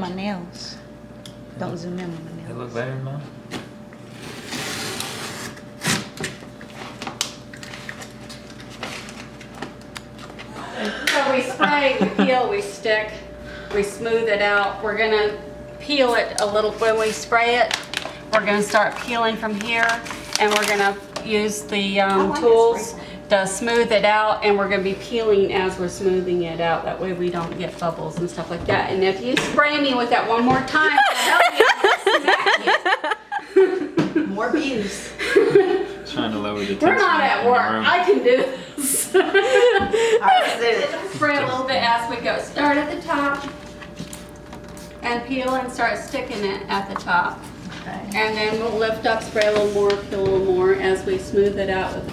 my nails. Don't zoom in on my They nails. look better than mine. So we spray, we peel, we stick, we smooth it out. We're gonna peel it a little, when we spray it, we're gonna start peeling from here, and we're gonna use the like tools that to smooth it out, and we're gonna be peeling as we're smoothing it out. That way we don't get bubbles and stuff like that. And if you spray me with that one more time, I'll smack you. More views. Trying to lower the tension. We're not at in the work. room. I can do this. All right, let's do it. Spray a little bit as we go. Start at the top and peel and start sticking it at the top. Okay. And then we'll lift up, spray a little more, peel a little more as we smooth it out with